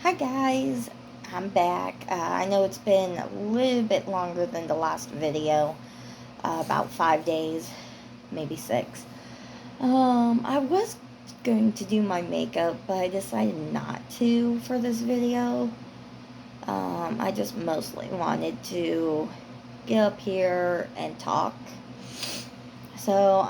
Hi guys, I'm back. I know it's been a little bit longer than the last video, about 5 days, maybe 6. I was going to do my makeup, but I decided not to for this video. I just mostly wanted to get up here and talk. So,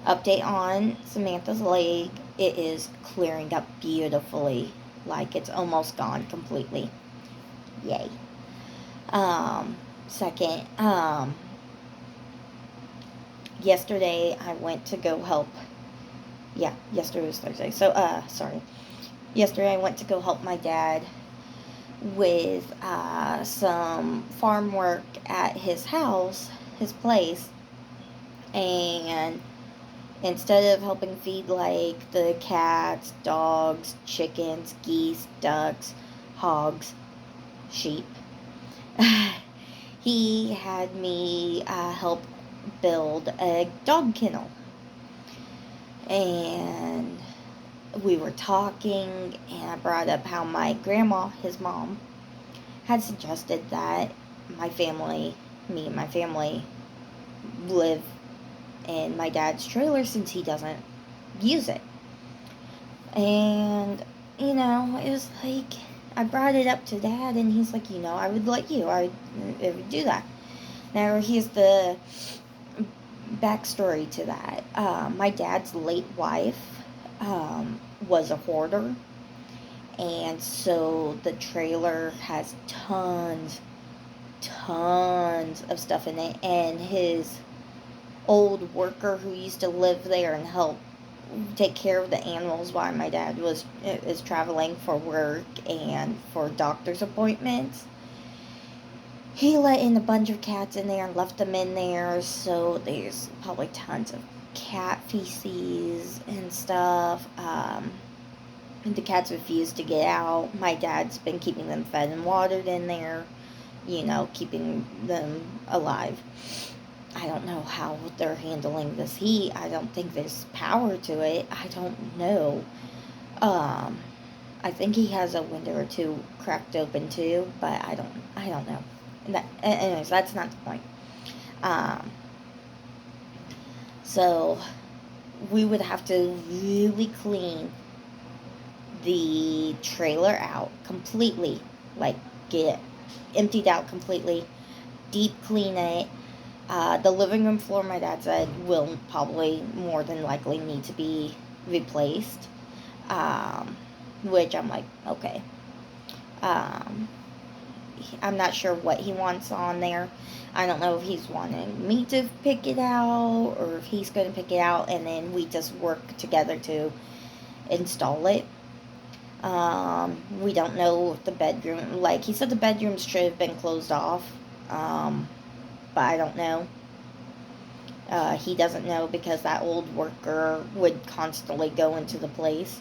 update on Samantha's leg. It is clearing up beautifully. Like it's almost gone completely. Yay. Second, yesterday I went to go help. Yeah, yesterday was Thursday. So, sorry. Yesterday I went to go help my dad with some farm work at his house, his place, and instead of helping feed like the cats, dogs, chickens, geese, ducks, hogs, sheep, he had me help build a dog kennel. And we were talking, and I brought up how my grandma, his mom, had suggested that my family, me and my family, live in my dad's trailer since he doesn't use it. And, it was like, I brought it up to Dad, and he's like, I would let you. I would do that. Now, here's the backstory to that. My dad's late wife was a hoarder, and so the trailer has tons of stuff in it, and his old worker who used to live there and help take care of the animals while my dad is traveling for work and for doctor's appointments. He let in a bunch of cats in there and left them in there, so there's probably tons of cat feces and stuff. The cats refuse to get out. My dad's been keeping them fed and watered in there, keeping them alive. I don't know how they're handling this heat. I don't think there's power to it. I don't know. I think he has a window or two cracked open too, but I don't know. Anyways, that's not the point. So we would have to really clean the trailer out completely, like get it emptied out completely, deep clean it. The living room floor, my dad said, will probably more than likely need to be replaced, which I'm like, okay. I'm not sure what he wants on there. I don't know if he's wanting me to pick it out or if he's going to pick it out and then we just work together to install it. We don't know if the bedroom, like he said, the bedrooms should have been closed off, but I don't know. He doesn't know because that old worker would constantly go into the place.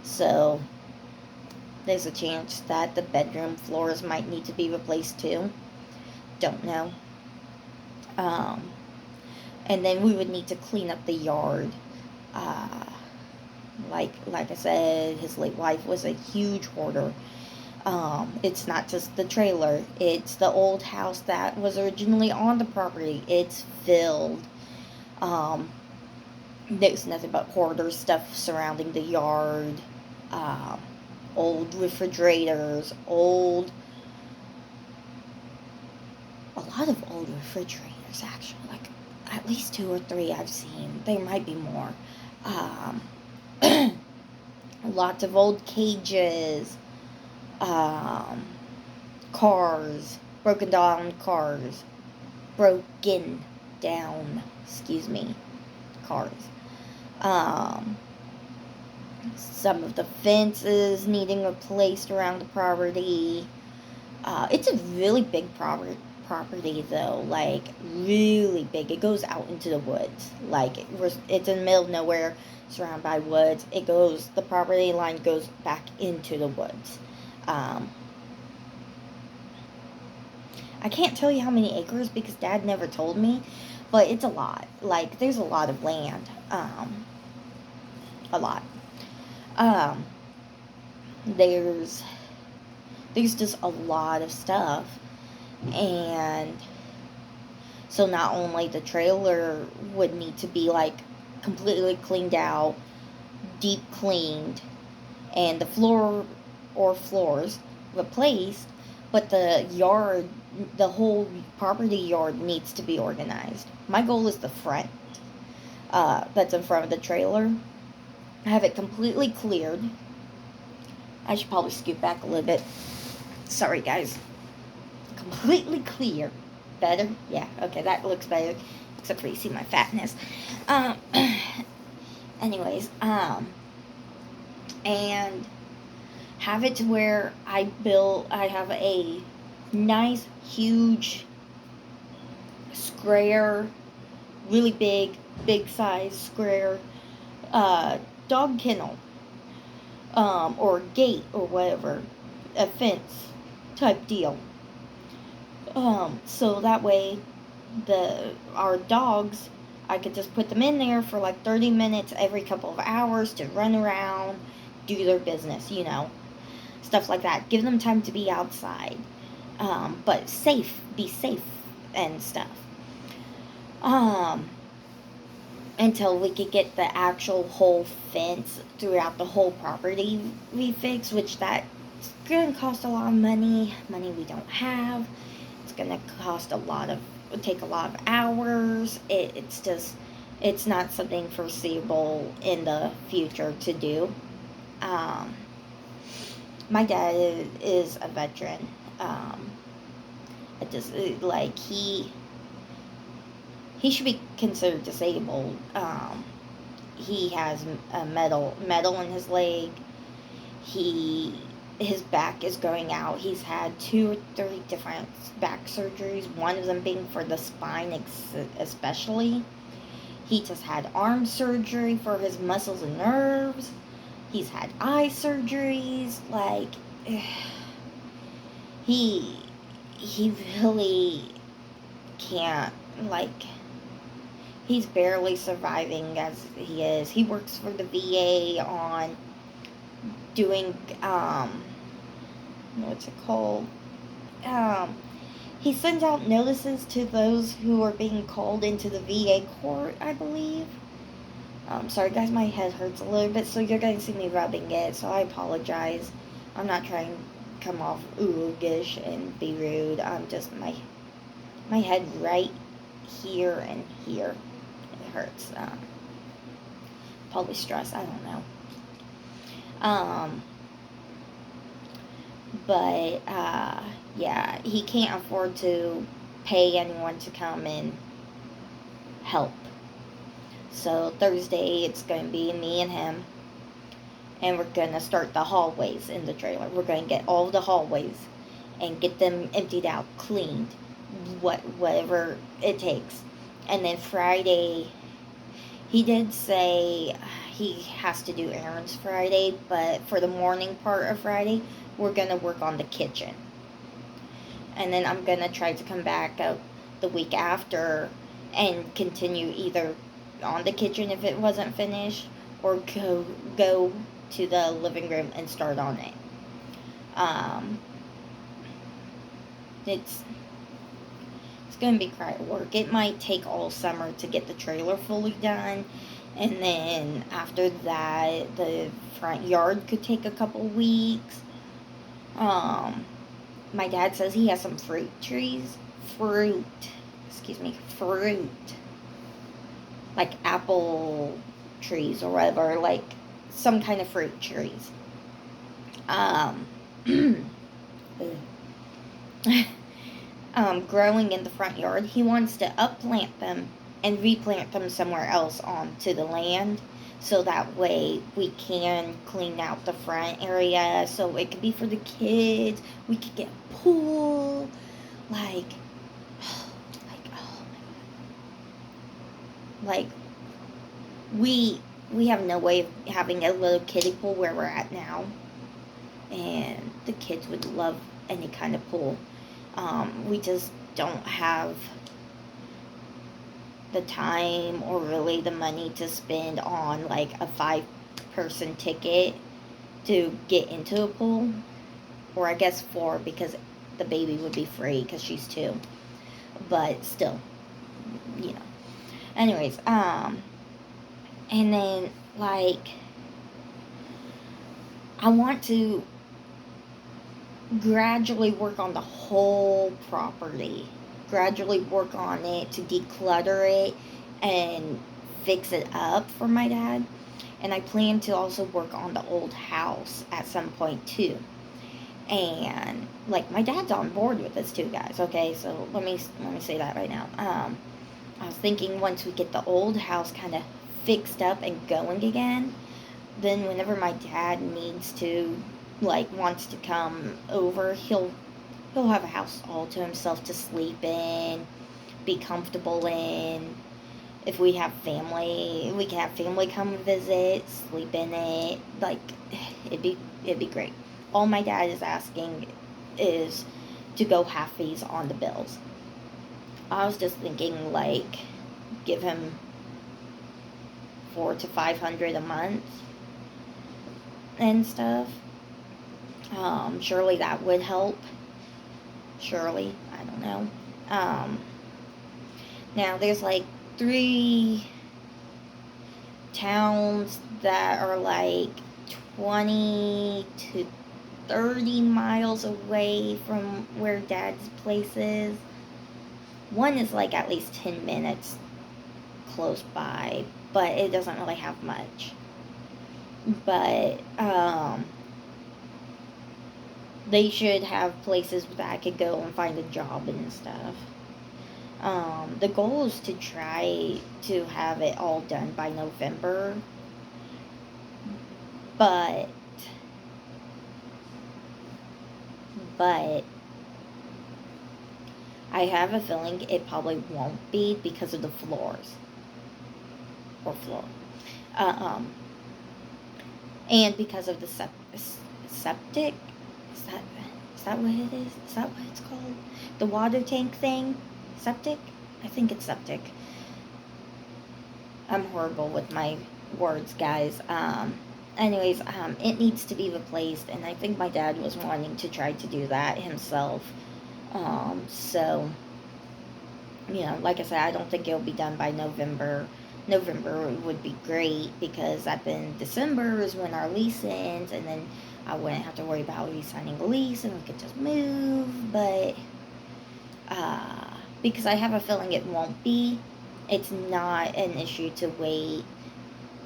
So there's a chance that the bedroom floors might need to be replaced too. Don't know. And then we would need to clean up the yard. Like I said, his late wife was a huge hoarder. It's not just the trailer. It's the old house that was originally on the property. It's filled. There's nothing but hoarder stuff surrounding the yard. Old refrigerators, a lot of old refrigerators actually, like at least 2 or 3 I've seen. There might be more. Lots of old cages, cars, broken down, cars, some of the fences needing replaced around the property. It's a really big property though, like really big. It goes out into the woods. Like it's in the middle of nowhere, surrounded by woods. The property line goes back into the woods. I can't tell you how many acres because Dad never told me, but it's a lot. Like there's a lot of land. A lot. there's just a lot of stuff. And so not only the trailer would need to be like completely cleaned out, deep cleaned, and the floors replaced, but the whole property yard needs to be organized. My goal is the front, that's in front of the trailer. I have it completely cleared. I should probably scoot back a little bit. Sorry, guys. Completely clear. Better? Yeah, okay, that looks better. Except for you see my fatness. Um, anyways, and have it to where I have a nice, huge, square, really big size square, dog kennel, or gate or whatever, a fence type deal. So that way, our dogs, I could just put them in there for like 30 minutes every couple of hours to run around, do their business, stuff like that. Give them time to be outside, but be safe and stuff. Until we could get the actual whole fence throughout the whole property refixed, which that's going to cost a lot of money we don't have. It's going to take a lot of hours. It's not something foreseeable in the future to do. My dad is a veteran. It just like he should be considered disabled. He has a metal in his leg. His back is going out. He's had 2 or 3 different back surgeries, one of them being for the spine especially. He just had arm surgery for his muscles and nerves. He's had eye surgeries. Like, he really can't, like, he's barely surviving as he is. He works for the VA on doing, what's it called? He sends out notices to those who are being called into the VA court, I believe. Sorry guys, my head hurts a little bit, so you're going to see me rubbing it, so I apologize. I'm not trying to come off oogish and be rude. I'm just, my head right here and here. It hurts. Probably stress, I don't know. But, yeah, he can't afford to pay anyone to come and help. So Thursday, it's going to be me and him, and we're going to start the hallways in the trailer. We're going to get all the hallways and get them emptied out, cleaned, whatever it takes. And then Friday, he did say he has to do errands Friday, but for the morning part of Friday, we're going to work on the kitchen. And then I'm going to try to come back the week after and continue either on the kitchen if it wasn't finished, or go to the living room and start on it. It's going to be quite work. It might take all summer to get the trailer fully done, and then after that, the front yard could take a couple weeks. My dad says he has some fruit. Like apple trees or whatever, like some kind of fruit trees. Growing in the front yard. He wants to upplant them and replant them somewhere else onto the land, so that way we can clean out the front area, so it could be for the kids. We could get a pool, like oh my god, we have no way of having a little kiddie pool where we're at now, and the kids would love any kind of pool. We just don't have the time or really the money to spend on like a 5-person ticket to get into a pool, or I guess 4 because the baby would be free because she's 2. But still, you know. Anyways, and then like I want to gradually work on the whole property. Gradually work on it to declutter it and fix it up for my dad. And I plan to also work on the old house at some point too. And like my dad's on board with this too, guys. Okay, so let me say that right now. I was thinking once we get the old house kind of fixed up and going again, then whenever my dad needs to, like, wants to come over, he'll have a house all to himself to sleep in, be comfortable in. If we have family, we can have family come visit, sleep in it. Like, it'd be great. All my dad is asking is to go half fees on the bills. I was just thinking, like, give him 400 to 500 a month and stuff. Surely that would help. Surely, I don't know. Now there's like 3 towns that are like 20 to 30 miles away from where Dad's place is. One is like at least 10 minutes close by, but it doesn't really have much. But they should have places that I could go and find a job and stuff. The goal is to try to have it all done by November, but I have a feeling it probably won't be because of the floors. Or floor. And because of the septic. Is that what it is? Is that what it's called? The water tank thing? Septic? I think it's septic. I'm horrible with my words, guys. Anyways, it needs to be replaced, and I think my dad was wanting to try to do that himself. So, you know, like I said, I don't think it'll be done by November. November would be great because then December is when our lease ends, and then I wouldn't have to worry about re-signing a lease, and we could just move. But because I have a feeling it won't be, it's not an issue to wait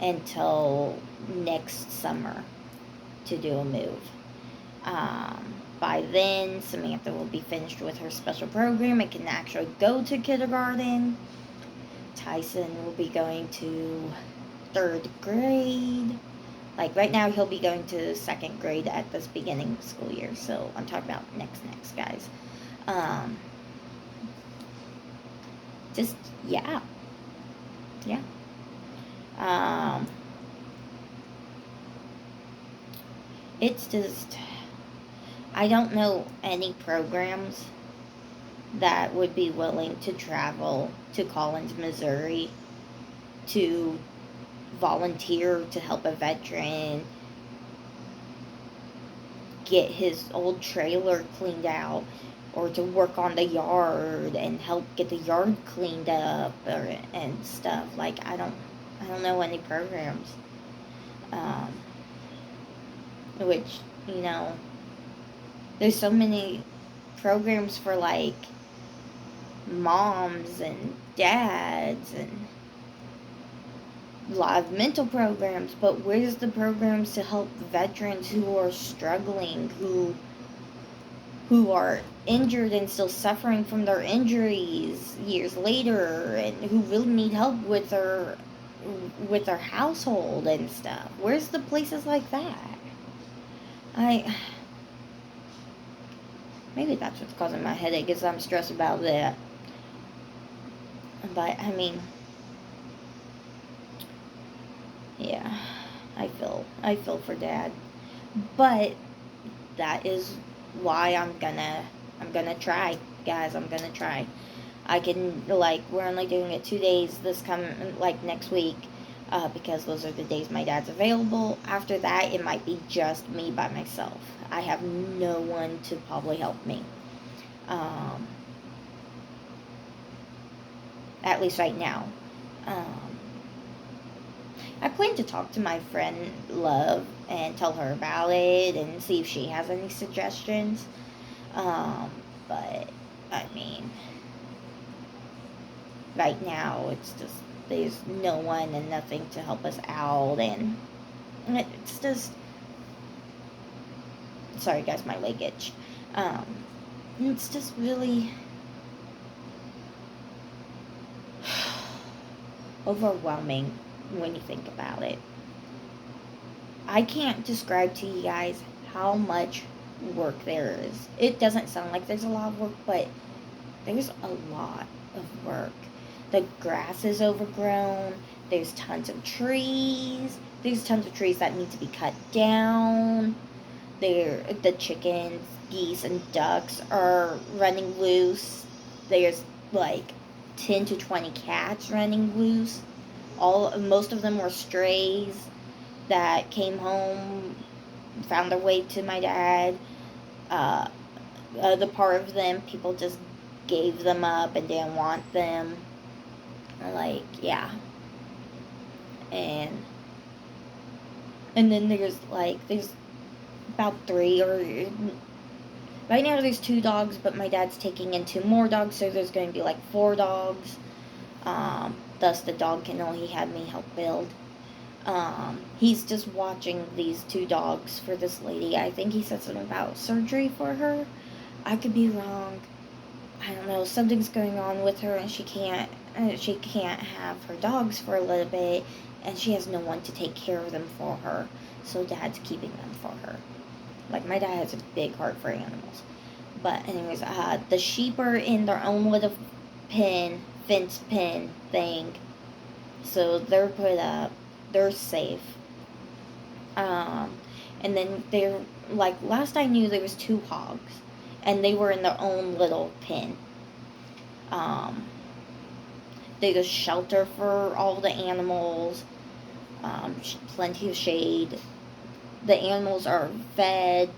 until next summer to do a move. By then, Samantha will be finished with her special program and can actually go to kindergarten. Tyson will be going to 3rd grade. Like right now, he'll be going to 2nd grade at this beginning of the school year. So I'm talking about next, guys. Just, yeah. It's just, I don't know any programs that would be willing to travel to Collins, Missouri to volunteer to help a veteran get his old trailer cleaned out, or to work on the yard and help get the yard cleaned up and stuff. Like, I don't know any programs. Which, you know, there's so many programs for like moms and dads and a lot of mental programs, but where's the programs to help veterans who are struggling, who are injured and still suffering from their injuries years later, and who really need help with their household and stuff? Where's the places like that? Maybe that's what's causing my headache, is I'm stressed about that. But I mean, yeah, I feel for Dad. But that is why I'm gonna try, guys. I'm gonna try. I can, like, we're only doing it 2 days next week. because those are the days my dad's available. After that, it might be just me by myself. I have no one to probably help me. Um, at least right now. Um, I plan to talk to my friend Love and tell her about it and see if she has any suggestions. But I mean, right now it's just there's no one and nothing to help us out, and it's just sorry guys, my leg itched. Um, it's just really overwhelming when you think about it. I can't describe to you guys how much work there is. It doesn't sound like there's a lot of work, but there's a lot of work. The grass is overgrown. There's tons of trees. There's tons of trees that need to be cut down. The chickens, geese, and ducks are running loose. There's like 10 to 20 cats running loose. Most of them were strays that came home, found their way to my dad. Uh, the part of them, people just gave them up and didn't want them. Like, yeah. And then there's about three, or right now there's 2 dogs, but my dad's taking in 2 more dogs, so there's going to be like 4 dogs. Thus the dog kennel he had me help build. He's just watching these 2 dogs for this lady. I think he said something about surgery for her. I could be wrong. I don't know. Something's going on with her, and she can't have her dogs for a little bit, and she has no one to take care of them for her. So Dad's keeping them for her. Like, my dad has a big heart for animals. But anyways, the sheep are in their own little fence pen thing. So they're put up. They're safe. And then last I knew there was 2 hogs, and they were in their own little pen. There's a shelter for all the animals, plenty of shade. The animals are fed,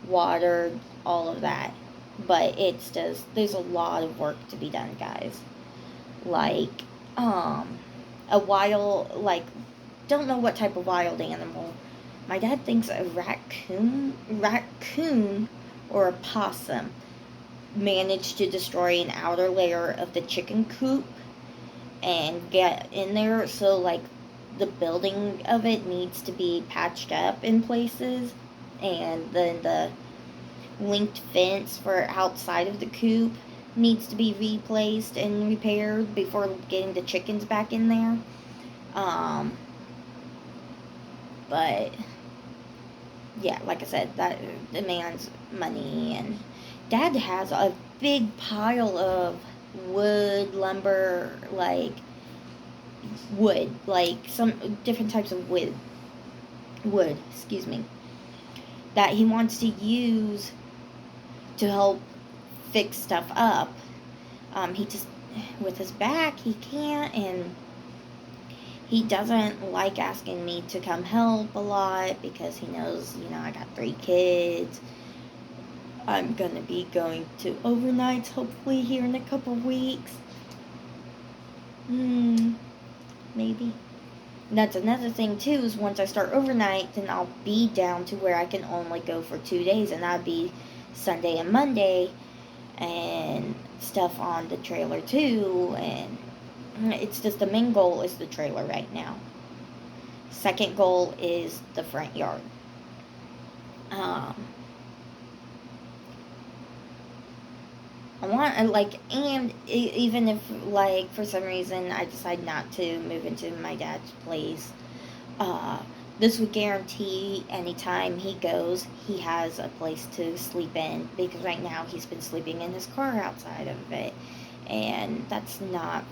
watered, all of that. But there's a lot of work to be done, guys. Like, don't know what type of wild animal. My dad thinks a raccoon or a possum managed to destroy an outer layer of the chicken coop and get in there. So, like, the building of it needs to be patched up in places, and then the linked fence for outside of the coop needs to be replaced and repaired before getting the chickens back in there. But yeah, like I said, that demands money, and Dad has a big pile of wood, lumber, some different types of wood, excuse me, that he wants to use to help fix stuff up. He just, with his back, he can't, and he doesn't like asking me to come help a lot because he knows, I got 3 kids. I'm going to be going to overnights hopefully here in a couple weeks. Maybe. That's another thing too, is once I start overnight, then I'll be down to where I can only go for 2 days, and that'd be Sunday and Monday, and stuff on the trailer too, and it's just the main goal is the trailer right now. Second goal is the front yard. I want, and even if, for some reason I decide not to move into my dad's place, this would guarantee anytime he goes, he has a place to sleep in, because right now he's been sleeping in his car outside of it, and that's not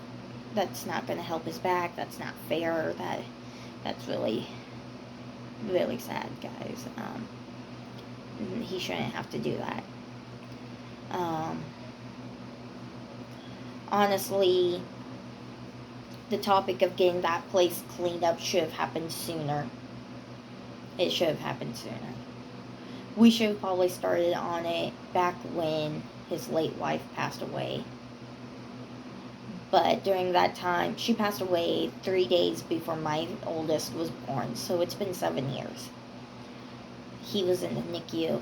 going to help his back. That's not fair. That's really, really sad, guys. He shouldn't have to do that. Honestly, the topic of getting that place cleaned up should have happened sooner. It should have happened sooner. We should have probably started on it back when his late wife passed away. But during that time, she passed away 3 days before my oldest was born, so it's been 7 years. He was in the NICU.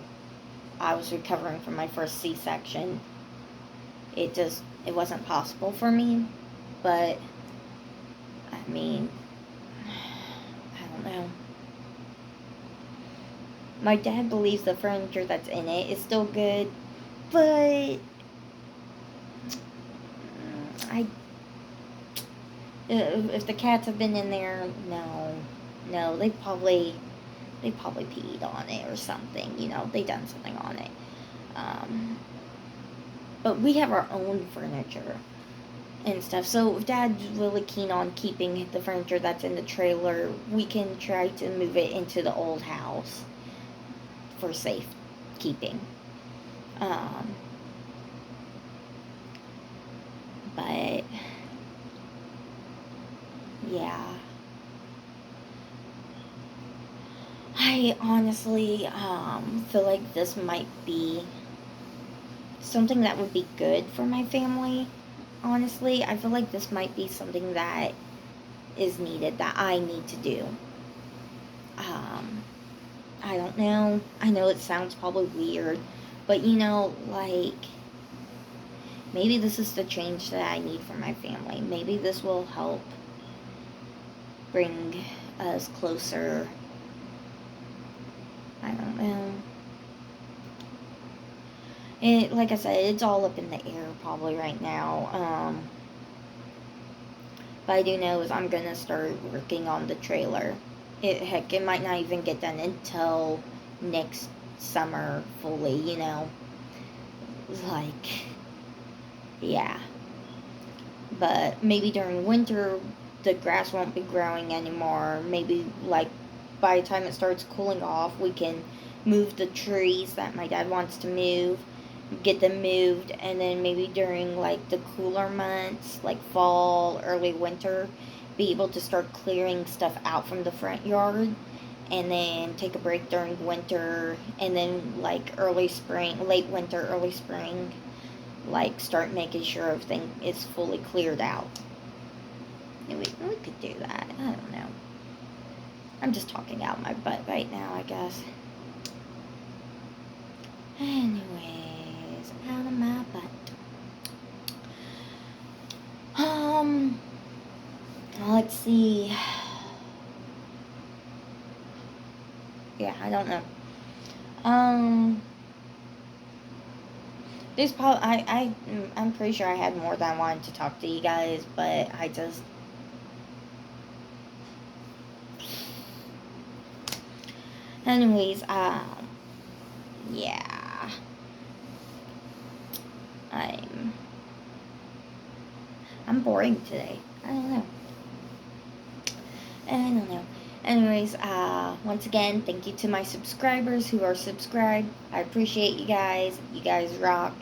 I was recovering from my first C-section. It wasn't possible for me, but, I mean, I don't know. My dad believes the furniture that's in it is still good, but if the cats have been in there, no, they probably peed on it or something. They done something on it. But we have our own furniture and stuff. So if Dad's really keen on keeping the furniture that's in the trailer, we can try to move it into the old house for safe keeping. But yeah, I honestly feel like this might be something that would be good for my family. Honestly, I feel like this might be something that is needed, that I need to do. I don't know. I know it sounds probably weird, but maybe this is the change that I need for my family. Maybe this will help bring us closer. I don't know. Like I said, it's all up in the air probably right now. But I do know is I'm gonna start working on the trailer. It might not even get done until next summer fully, yeah. But maybe during winter, the grass won't be growing anymore. Maybe, by the time it starts cooling off, we can move the trees that my dad wants to move, get them moved, and then maybe during, the cooler months, fall, early winter, be able to start clearing stuff out from the front yard, and then take a break during winter, and then, early spring, late winter, early spring, start making sure everything is fully cleared out. We could do that. I don't know. I'm just talking out my butt right now, I guess. Anyways, out of my butt. Let's see. Yeah, I don't know. There's probably I'm pretty sure I had more than I wanted to talk to you guys, but I just. Anyways, yeah. I'm boring today. I don't know. Anyways, once again, thank you to my subscribers who are subscribed. I appreciate you guys. You guys rock.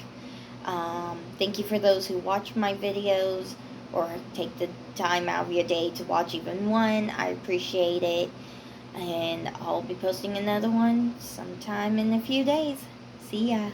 Thank you for those who watch my videos or take the time out of your day to watch even one. I appreciate it. And I'll be posting another one sometime in a few days. See ya.